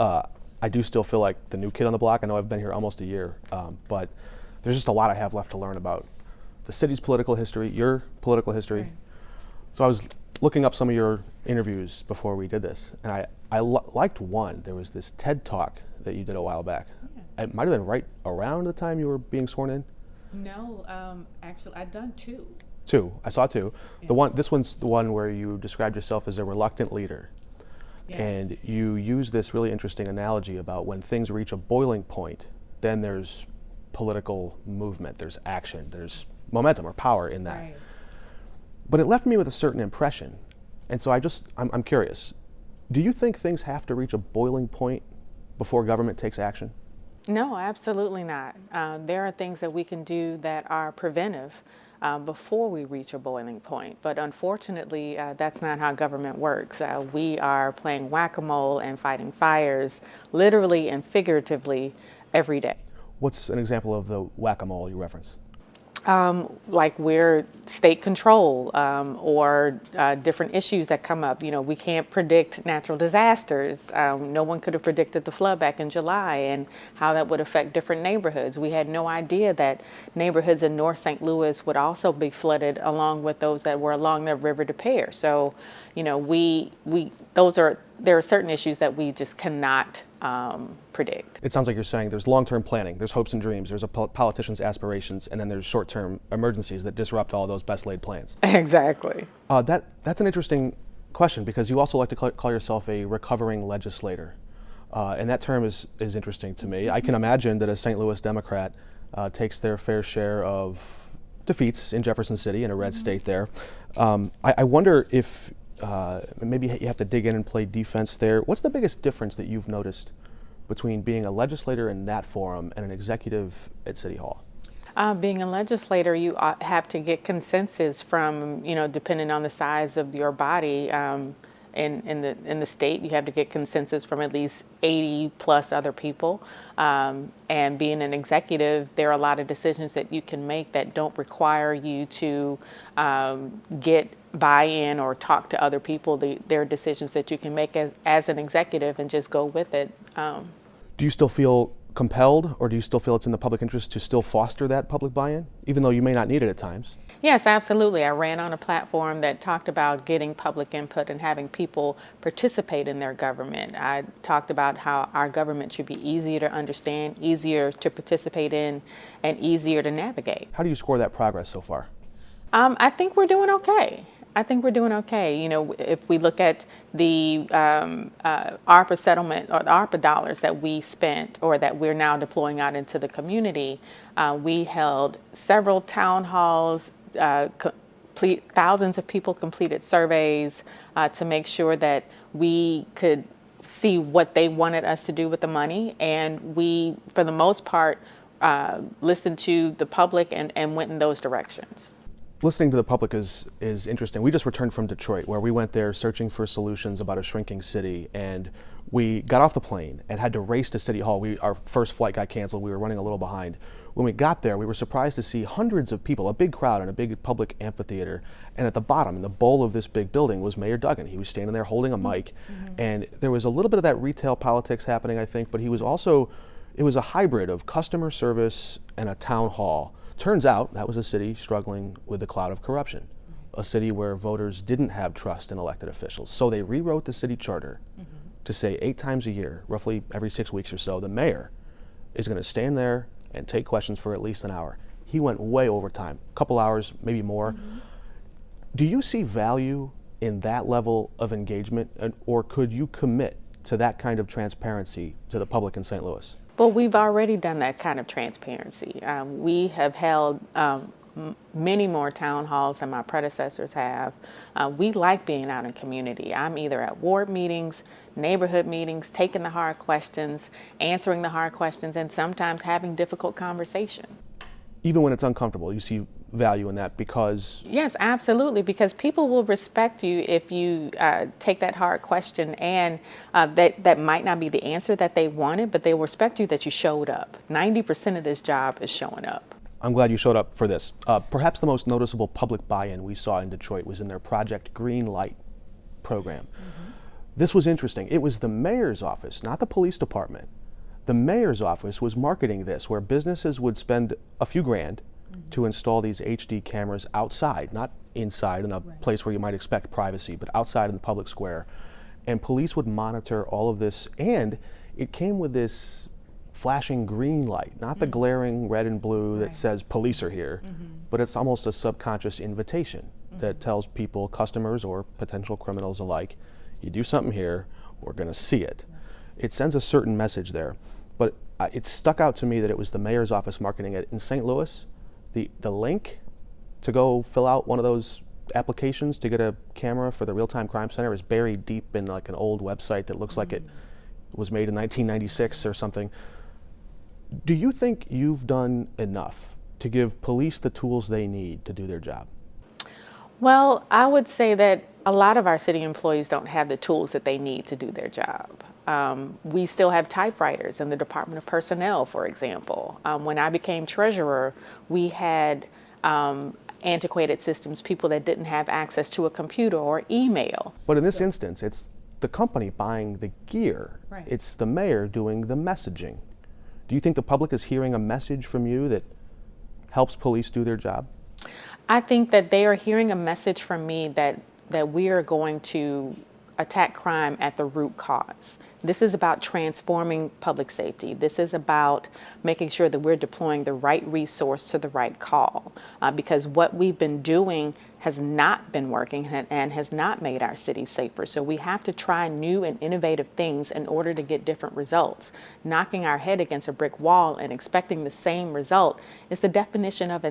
I do still feel like the new kid on the block. I know I've been here almost a year, but there's just a lot I have left to learn about the city's political history, your political history. Right. So I was looking up some of your interviews before we did this, and I liked one. There was this TED Talk that you did a while back. Yeah. It might have been right around the time you were being sworn in. No, actually, I've done two. Two. I saw two. Yeah. This one's the one where you described yourself as a reluctant leader. Yes. And you use this really interesting analogy about when things reach a boiling point, then there's political movement, there's action, there's momentum or power in that. Right. But it left me with a certain impression. And so I'm curious, do you think things have to reach a boiling point before government takes action? No, absolutely not. There are things that we can do that are preventive before we reach a boiling point. But unfortunately, that's not how government works. We are playing whack-a-mole and fighting fires literally and figuratively every day. What's an example of the whack-a-mole you reference? Like we're state control or different issues that come up. You know, we can't predict natural disasters. No one could have predicted the flood back in July and how that would affect different neighborhoods. We had no idea that neighborhoods in North St. Louis would also be flooded along with those that were along the River de Pere. So, you know, there are certain issues that we just cannot predict. It sounds like you're saying there's long-term planning, there's hopes and dreams, there's a politician's aspirations, and then there's short-term emergencies that disrupt all those best-laid plans. Exactly. That's an interesting question, because you also like to call yourself a recovering legislator. And that term is interesting to me. I can imagine that a St. Louis Democrat takes their fair share of defeats in Jefferson City, in a red state there. I wonder if maybe you have to dig in and play defense there. What's the biggest difference that you've noticed between being a legislator in that forum and an executive at City Hall? Being a legislator, you have to get consensus from, you know, depending on the size of your body. In the state, you have to get consensus from at least 80 plus other people. And being an executive, there are a lot of decisions that you can make that don't require you to get buy-in or talk to other people. There are decisions that you can make as an executive and just go with it. Do you still feel compelled, or do you still feel it's in the public interest to still foster that public buy-in, even though you may not need it at times? Yes, absolutely. I ran on a platform that talked about getting public input and having people participate in their government. I talked about how our government should be easier to understand, easier to participate in, and easier to navigate. How do you score that progress so far? I think we're doing okay. You know, if we look at the ARPA settlement or the ARPA dollars that we spent or that we're now deploying out into the community, we held several town halls, thousands of people completed surveys to make sure that we could see what they wanted us to do with the money. And we, for the most part, listened to the public and went in those directions. Listening to the public is interesting. We just returned from Detroit, where we went there searching for solutions about a shrinking city, and we got off the plane and had to race to City Hall. Our first flight got canceled. We were running a little behind. When we got there, we were surprised to see hundreds of people, a big crowd in a big public amphitheater, and at the bottom, in the bowl of this big building, was Mayor Duggan. He was standing there holding a mic, and there was a little bit of that retail politics happening, I think, but he was also, it was a hybrid of customer service and a town hall. Turns out that was a city struggling with a cloud of corruption, a city where voters didn't have trust in elected officials. So they rewrote the city charter to say 8 times a year, roughly every 6 weeks or so, the mayor is going to stand there and take questions for at least an hour. He went way over time, a couple hours, maybe more. Do you see value in that level of engagement, or could you commit to that kind of transparency to the public in St. Louis? Well, we've already done that kind of transparency. We have held many more town halls than my predecessors have. We like being out in community. I'm either at ward meetings, neighborhood meetings, taking the hard questions, answering the hard questions, and sometimes having difficult conversations. Even when it's uncomfortable, you see value in that because... Yes, absolutely, because people will respect you if you take that hard question, and that might not be the answer that they wanted, but they will respect you that you showed up. 90% of this job is showing up. I'm glad you showed up for this. Perhaps the most noticeable public buy-in we saw in Detroit was in their Project Green Light program. This was interesting. It was the mayor's office, not the police department. The mayor's office was marketing this, where businesses would spend a few grand to install these HD cameras outside, not inside in a place where you might expect privacy, but outside in the public square. And police would monitor all of this, and it came with this flashing green light, not the glaring red and blue that says police are here, but it's almost a subconscious invitation that tells people, customers or potential criminals alike, you do something here, we're going to see it. It sends a certain message there. But it stuck out to me that it was the mayor's office marketing it. In St. Louis, the link to go fill out one of those applications to get a camera for the Real-Time Crime Center is buried deep in like an old website that looks like it was made in 1996 or something. Do you think you've done enough to give police the tools they need to do their job? Well, I would say that a lot of our city employees don't have the tools that they need to do their job. We still have typewriters in the Department of Personnel, for example. When I became treasurer, we had antiquated systems, people that didn't have access to a computer or email. But in this instance, it's the company buying the gear. Right. It's the mayor doing the messaging. Do you think the public is hearing a message from you that helps police do their job? I think that they are hearing a message from me that we are going to attack crime at the root cause. This is about transforming public safety. This is about making sure that we're deploying the right resource to the right call, because what we've been doing has not been working and has not made our city safer. So we have to try new and innovative things in order to get different results. Knocking our head against a brick wall and expecting the same result is the definition of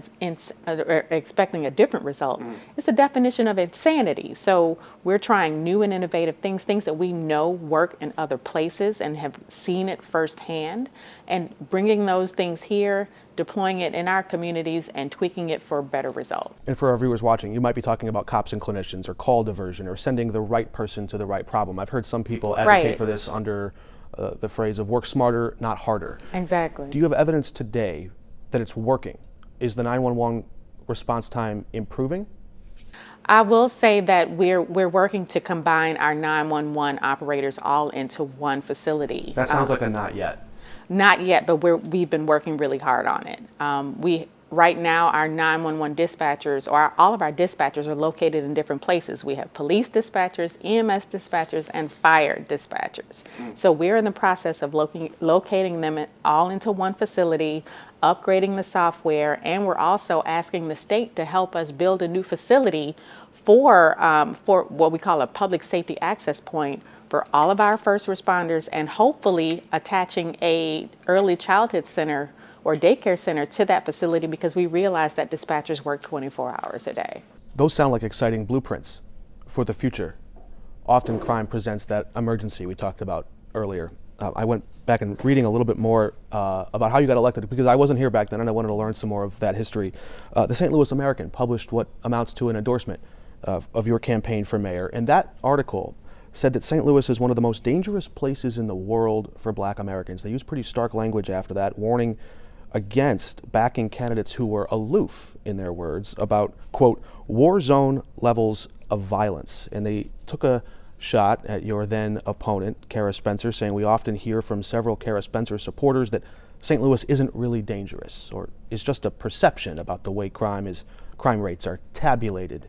expecting a different result. It's the definition of insanity. So we're trying new and innovative things that we know work in other places and have seen it firsthand, and bringing those things here, deploying it in our communities, and tweaking it for better results. And for our viewers watching, you might be talking about cops and clinicians or call diversion or sending the right person to the right problem. I've heard some people advocate for this under the phrase of work smarter, not harder. Exactly. Do you have evidence today that it's working? Is the 911 response time improving? I will say that we're working to combine our 911 operators all into one facility. That sounds like a not yet. Not yet, but we've been working really hard on it. Right now, our 911 dispatchers, or all of our dispatchers, are located in different places. We have police dispatchers, EMS dispatchers, and fire dispatchers. So we're in the process of locating them all into one facility, upgrading the software, and we're also asking the state to help us build a new facility for what we call a public safety access point for all of our first responders, and hopefully attaching a early childhood center or daycare center to that facility, because we realize that dispatchers work 24 hours a day. Those sound like exciting blueprints for the future. Often crime presents that emergency we talked about earlier. I went back and reading a little bit more about how you got elected, because I wasn't here back then and I wanted to learn some more of that history. The St. Louis American published what amounts to an endorsement of your campaign for mayor, and that article said that St. Louis is one of the most dangerous places in the world for Black Americans. They used pretty stark language after that, warning against backing candidates who were aloof, in their words, about, quote, war zone levels of violence. And they took a shot at your then opponent, Kara Spencer, saying, we often hear from several Kara Spencer supporters that St. Louis isn't really dangerous, or is just a perception about the way crime rates are tabulated.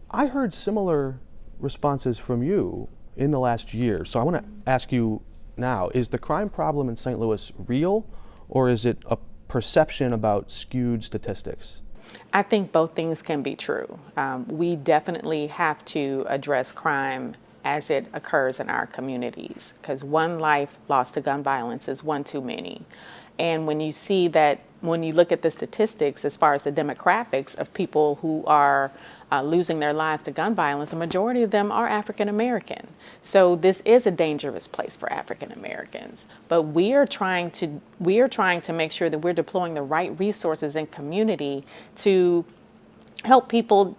I heard similar responses from you in the last year. So I want to ask you now, is the crime problem in St. Louis real, or is it a perception about skewed statistics? I think both things can be true. We definitely have to address crime as it occurs in our communities, because one life lost to gun violence is one too many. And when you look at the statistics as far as the demographics of people who are losing their lives to gun violence, a majority of them are African American. So this is a dangerous place for African Americans. But we are trying to make sure that we're deploying the right resources in community to help people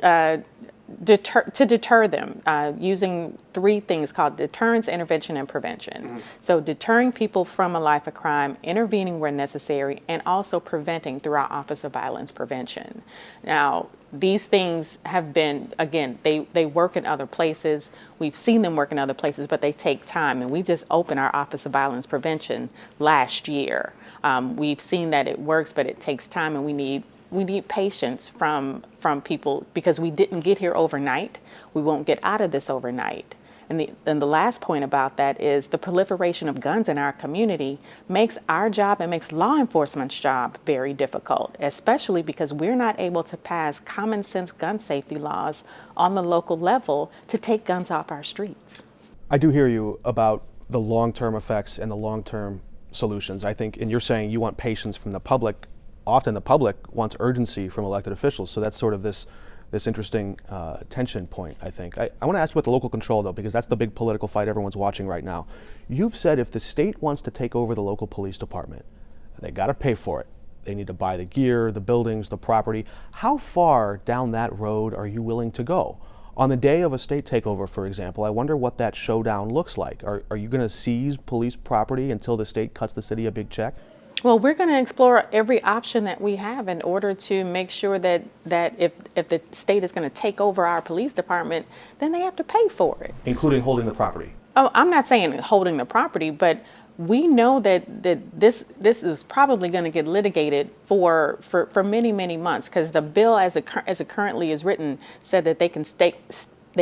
to deter them using three things called deterrence, intervention, and prevention. So deterring people from a life of crime, intervening where necessary, and also preventing through our Office of Violence Prevention. Now, these things have been, again, they work in other places. We've seen them work in other places, but they take time. And we just opened our Office of Violence Prevention last year. We've seen that it works, but it takes time, and we need patience from people, because we didn't get here overnight. We won't get out of this overnight. And the last point about that is the proliferation of guns in our community makes our job and makes law enforcement's job very difficult, especially because we're not able to pass common sense gun safety laws on the local level to take guns off our streets. I do hear you about the long-term effects and the long-term solutions. I think, and you're saying you want patience from the public. Often the public wants urgency from elected officials. So that's sort of this interesting tension point, I think. I want to ask you about the local control, though, because that's the big political fight everyone's watching right now. You've said if the state wants to take over the local police department, they got to pay for it. They need to buy the gear, the buildings, the property. How far down that road are you willing to go? On the day of a state takeover, for example, I wonder what that showdown looks like. Are you going to seize police property until the state cuts the city a big check? Well, we're going to explore every option that we have in order to make sure that if the state is going to take over our police department, then they have to pay for it. Including holding the property? Oh, I'm not saying holding the property, but we know that this is probably going to get litigated for many, many months, because the bill as it currently is written said that they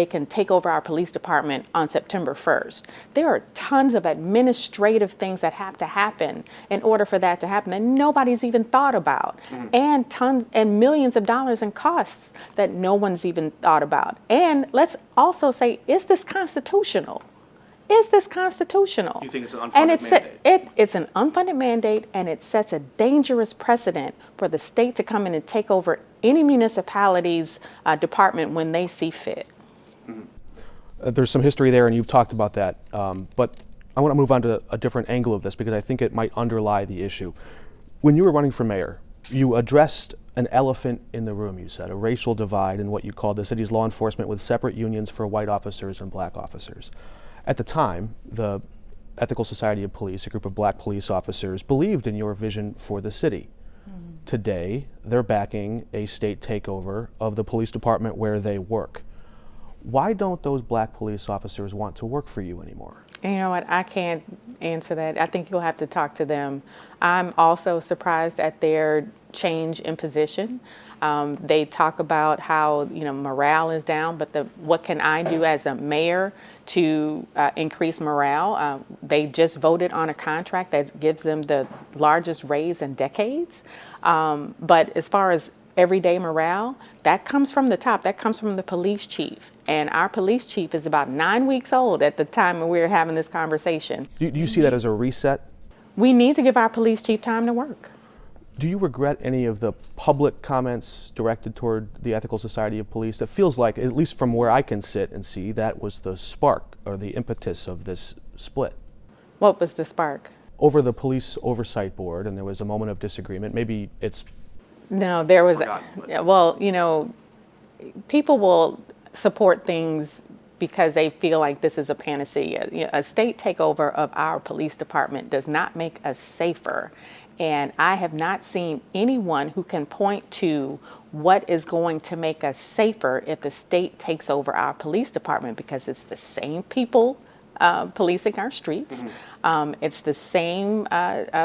can take over our police department on September 1st. There are tons of administrative things that have to happen in order for that to happen that nobody's even thought about, and millions of dollars in costs that no one's even thought about. And let's also say, is this constitutional? Is this constitutional? You think it's an unfunded mandate? It's an unfunded mandate, and it sets a dangerous precedent for the state to come in and take over any municipality's department when they see fit. There's some history there, and you've talked about that, but I want to move on to a different angle of this, because I think it might underlie the issue. When you were running for mayor, you addressed an elephant in the room, you said, a racial divide in what you called the city's law enforcement, with separate unions for white officers and black officers. At the time, the Ethical Society of Police, a group of black police officers, believed in your vision for the city. Today, they're backing a state takeover of the police department where they work. Why don't those black police officers want to work for you anymore? You know what, I can't answer that. I think you'll have to talk to them. I'm also surprised at their change in position. They talk about how morale is down, but what can I do as a mayor to increase morale? They just voted on a contract that gives them the largest raise in decades. But as far as everyday morale, that comes from the top. That comes from the police chief. And our police chief is about 9 weeks old at the time when we were having this conversation. Do you see that as a reset? We need to give our police chief time to work. Do you regret any of the public comments directed toward the Ethical Society of Police? That feels like, at least from where I can sit and see, that was the spark or the impetus of this split. What was the spark? Over the Police Oversight Board, and there was a moment of disagreement. Maybe it's... No, there was... Well, people will support things because they feel like this is a panacea. A state takeover of our police department does not make us safer. And I have not seen anyone who can point to what is going to make us safer if the state takes over our police department, because it's the same people policing our streets. It's the same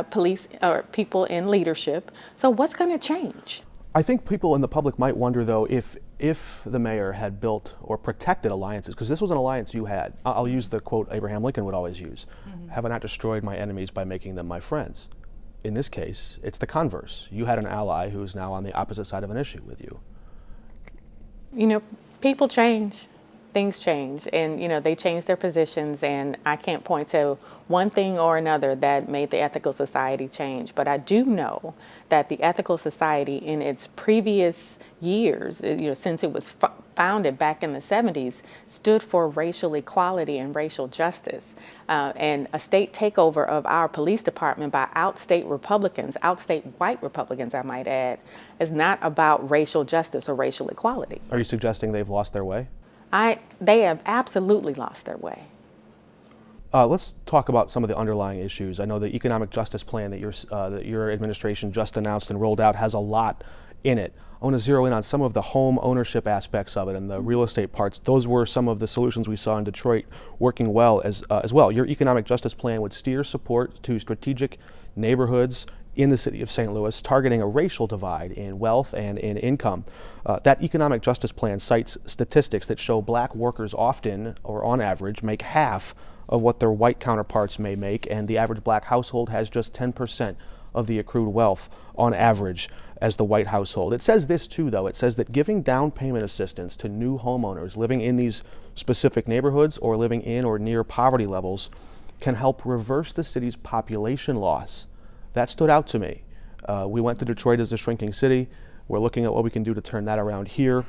police or people in leadership. So what's going to change? I think people in the public might wonder, though, if the mayor had built or protected alliances, because this was an alliance you had. I'll use the quote Abraham Lincoln would always use: "Have I not destroyed my enemies by making them my friends?" In this case, it's the converse. You had an ally who's now on the opposite side of an issue with you. People change. Things change, and they change their positions, and I can't point to one thing or another that made the Ethical Society change. But I do know that the Ethical Society in its previous years, since it was founded back in the 70s, stood for racial equality and racial justice. And a state takeover of our police department by outstate Republicans, outstate white Republicans, I might add, is not about racial justice or racial equality. Are you suggesting they've lost their way? They have absolutely lost their way. Let's talk about some of the underlying issues. I know the economic justice plan that your administration just announced and rolled out has a lot in it. I want to zero in on some of the home ownership aspects of it and the real estate parts. Those were some of the solutions we saw in Detroit working well as well. Your economic justice plan would steer support to strategic neighborhoods in the city of St. Louis, targeting a racial divide in wealth and in income. That economic justice plan cites statistics that show black workers often, or on average, make half of what their white counterparts may make, and the average black household has just 10% of the accrued wealth on average as the white household. It says this too, though. It says that giving down payment assistance to new homeowners living in these specific neighborhoods or living in or near poverty levels can help reverse the city's population loss. That stood out to me. We went to Detroit as a shrinking city. We're looking at what we can do to turn that around here.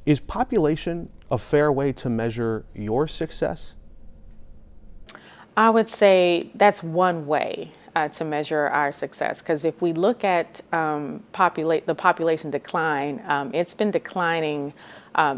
Is population a fair way to measure your success? I would say that's one way to measure our success, because if we look at the population decline, it's been declining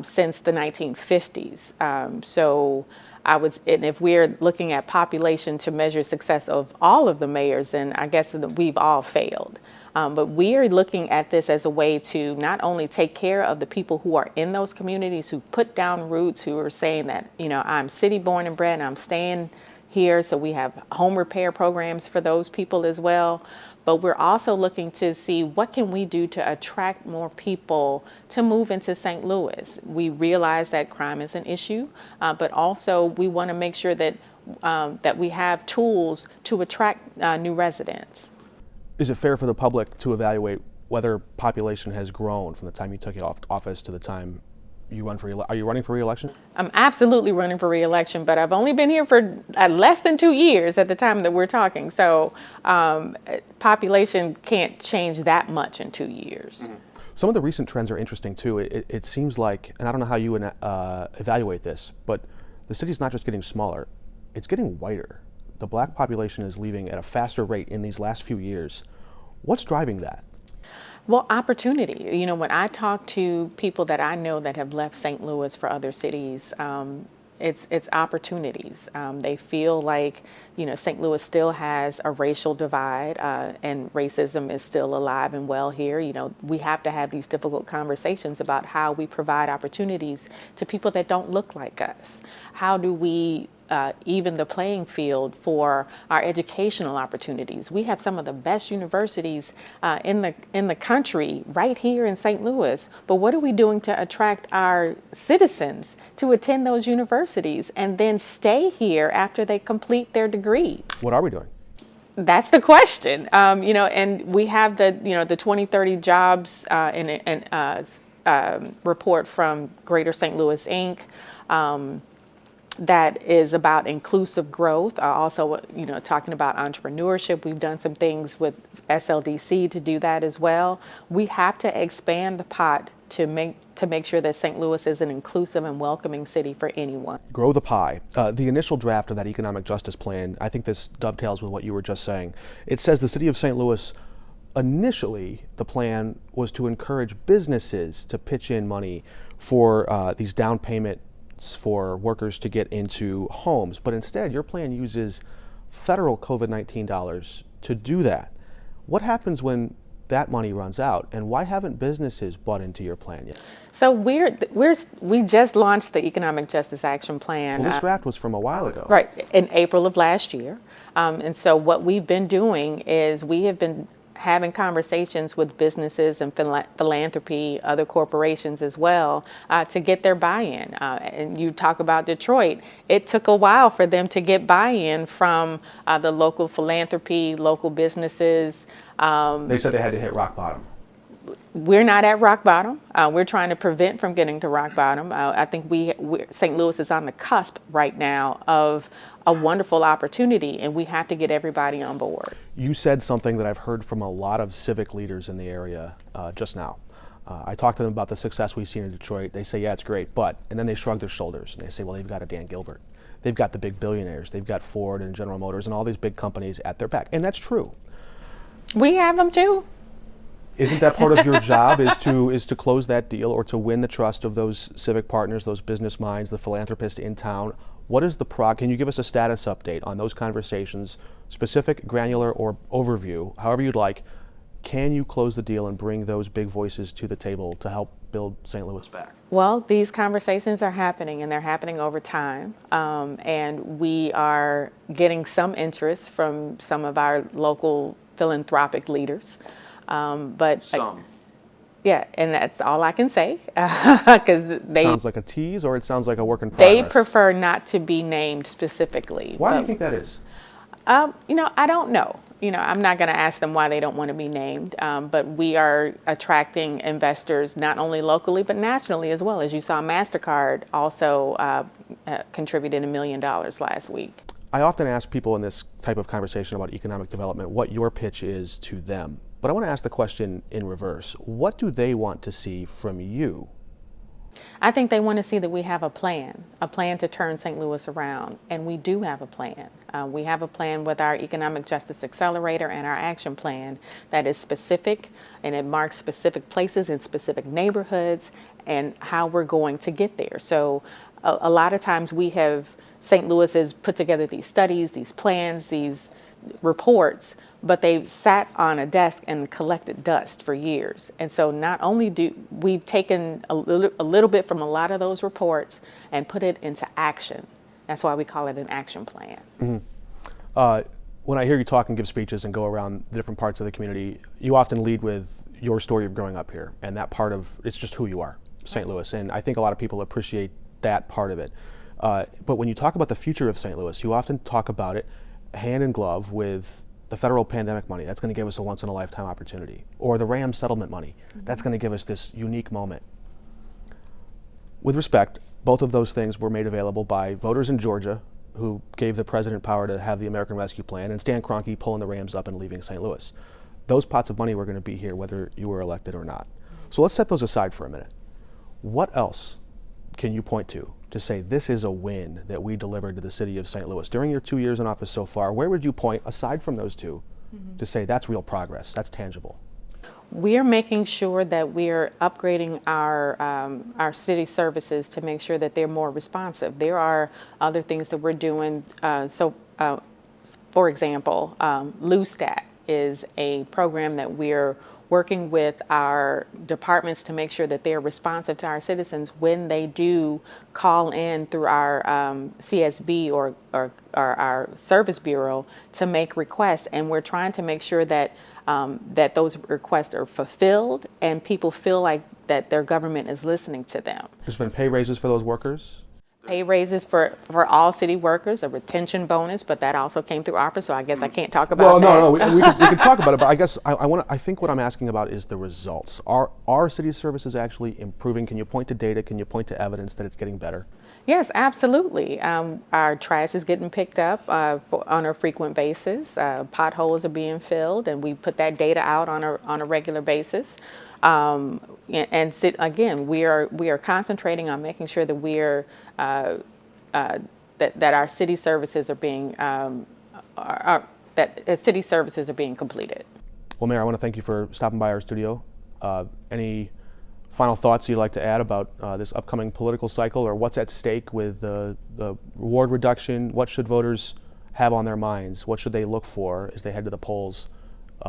since the 1950s. And if we're looking at population to measure success of all of the mayors, then I guess we've all failed. But we are looking at this as a way to not only take care of the people who are in those communities, who put down roots, who are saying that, I'm city born and bred and I'm staying here. So we have home repair programs for those people as well. But we're also looking to see what can we do to attract more people to move into St. Louis. We realize that crime is an issue, but also we want to make sure that that we have tools to attract new residents. Is it fair for the public to evaluate whether population has grown from the time you took office to the time you run for are you running for re-election? I'm absolutely running for re-election, but I've only been here for less than 2 years at the time that we're talking. So population can't change that much in 2 years. Mm-hmm. Some of the recent trends are interesting too. It seems like, and I don't know how you would evaluate this, but the city's not just getting smaller, it's getting whiter. The black population is leaving at a faster rate in these last few years. What's driving that? Well, opportunity. When I talk to people that I know that have left St. Louis for other cities, it's opportunities. They feel like, St. Louis still has a racial divide, and racism is still alive and well here. We have to have these difficult conversations about how we provide opportunities to people that don't look like us. How do we even the playing field for our educational opportunities? We have some of the best universities in the country right here in St. Louis, but what are we doing to attract our citizens to attend those universities and then stay here after they complete their degrees? What are we doing? That's the question. And we have the 2030 jobs report from Greater St. Louis Inc. That is about inclusive growth. Also, talking about entrepreneurship. We've done some things with SLDC to do that as well. We have to expand the pot to make sure that St. Louis is an inclusive and welcoming city for anyone. Grow the pie. The initial draft of that economic justice plan, I think this dovetails with what you were just saying. It says the city of St. Louis, initially the plan was to encourage businesses to pitch in money for these down payment for workers to get into homes, but instead your plan uses federal COVID-19 dollars to do that. What happens when that money runs out, and why haven't businesses bought into your plan yet? So we just launched the Economic Justice Action Plan. Well, this draft was from a while ago. Right, in April of last year. And so what we've been doing is we have been having conversations with businesses and philanthropy, other corporations as well, to get their buy-in. And you talk about Detroit. It took a while for them to get buy-in from the local philanthropy, local businesses. They said they had to hit rock bottom. We're not at rock bottom. We're trying to prevent from getting to rock bottom. I think St. Louis is on the cusp right now of a wonderful opportunity, and we have to get everybody on board. You said something that I've heard from a lot of civic leaders in the area just now. I talk to them about the success we've seen in Detroit. They say, yeah, it's great, but, and then they shrug their shoulders and they say, well, they've got a Dan Gilbert. They've got the big billionaires. They've got Ford and General Motors and all these big companies at their back. And that's true. We have them too. Isn't that part of your job is to close that deal or to win the trust of those civic partners, those business minds, the philanthropists in town? What is the can you give us a status update on those conversations, specific, granular, or overview, however you'd like? Can you close the deal and bring those big voices to the table to help build St. Louis back? Well, these conversations are happening, and they're happening over time. And we are getting some interest from some of our local philanthropic leaders. But some. Yeah, and that's all I can say, because they sounds like a tease, or it sounds like a work in progress. They prefer not to be named specifically. Why do you think that is? I don't know. I'm not going to ask them why they don't want to be named, but we are attracting investors not only locally but nationally as well. As you saw, MasterCard also contributed $1 million last week. I often ask people in this type of conversation about economic development what your pitch is to them. But I want to ask the question in reverse. What do they want to see from you? I think they want to see that we have a plan to turn St. Louis around, and we do have a plan. We have a plan with our Economic Justice Accelerator and our action plan that is specific, and it marks specific places in specific neighborhoods and how we're going to get there. So a lot of times St. Louis has put together these studies, these plans, these reports, but they've sat on a desk and collected dust for years. And so not only we've taken a little bit from a lot of those reports and put it into action. That's why we call it an action plan. Mm-hmm. When I hear you talk and give speeches and go around the different parts of the community, you often lead with your story of growing up here, and that part of it's just who you are, St. Louis. And I think a lot of people appreciate that part of it. But when you talk about the future of St. Louis, you often talk about it hand in glove with the federal pandemic money. That's going to give us a once-in-a-lifetime opportunity. Or the RAM settlement money. That's going to give us this unique moment. With respect, both of those things were made available by voters in Georgia who gave the president power to have the American Rescue Plan, and Stan Kroenke pulling the Rams up and leaving St. Louis. Those pots of money were going to be here whether you were elected or not. So let's set those aside for a minute. What else can you point to say this is a win that we delivered to the city of St. Louis? During your 2 years in office so far, where would you point, aside from those two, to say that's real progress, that's tangible? We are making sure that we are upgrading our city services to make sure that they're more responsive. There are other things that we're doing. For example, LUSTAT is a program that we're working with our departments to make sure that they're responsive to our citizens when they do call in through our CSB or our service bureau to make requests. And we're trying to make sure that that those requests are fulfilled and people feel like that their government is listening to them. There's been pay raises for those workers? Pay raises for all city workers, a retention bonus, but that also came through ARPA, so I guess I can't talk about that. Well, no, we can talk about it, but I guess I think what I'm asking about is the results. Are city services actually improving? Can you point to data? Can you point to evidence that it's getting better? Yes, absolutely. Our trash is getting picked up on a frequent basis. Potholes are being filled, and we put that data out on a regular basis. Again, we are concentrating on making sure that we're that our city services are being city services are being completed. Well, Mayor, I want to thank you for stopping by our studio. Any final thoughts you'd like to add about this upcoming political cycle, or what's at stake with the reward reduction? What should voters have on their minds? What should they look for as they head to the polls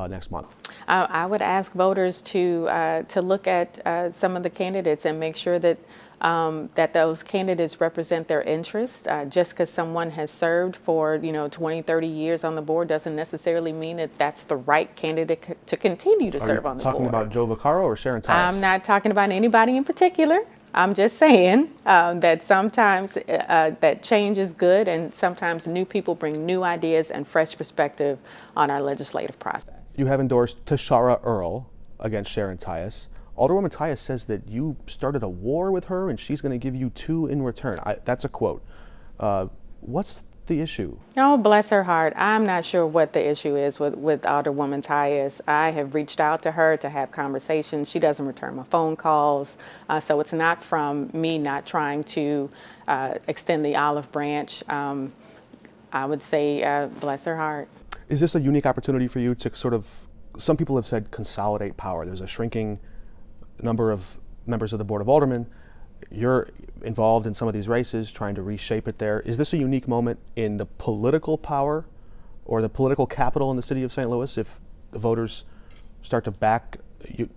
next month? I would ask voters to look at some of the candidates and make sure that that those candidates represent their interests. Just because someone has served for 20, 30 years on the board doesn't necessarily mean that that's the right candidate to continue to serve on the board. Are you talking about Joe Vaccaro or Sharon Tice? I'm not talking about anybody in particular. I'm just saying that sometimes that change is good, and sometimes new people bring new ideas and fresh perspective on our legislative process. You have endorsed Tishaura Earl against Sharon Tice. Alderwoman Tice says that you started a war with her and she's going to give you 2 in return. That's a quote. What's the issue? Oh, bless her heart. I'm not sure what the issue is with Alderwoman Tyus. I have reached out to her to have conversations. She doesn't return my phone calls. So it's not from me not trying to extend the olive branch. I would say, bless her heart. Is this a unique opportunity for you to sort of, some people have said consolidate power. There's a shrinking number of members of the Board of Aldermen. You're involved in some of these races, trying to reshape it there. Is this a unique moment in the political power or the political capital in the city of St. Louis if the voters start to back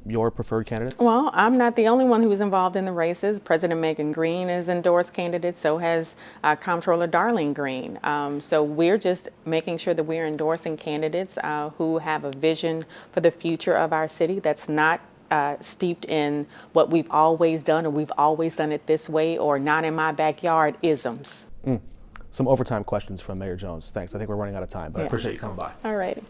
your preferred candidates? Well, I'm not the only one who's involved in the races. President Megan Green has endorsed candidates, so has Comptroller Darlene Green. So we're just making sure that we're endorsing candidates who have a vision for the future of our city that's not steeped in what we've always done, or we've always done it this way, or not in my backyard isms. Some overtime questions from Mayor Jones. Thanks. I think we're running out of time, but I appreciate you coming by. All right.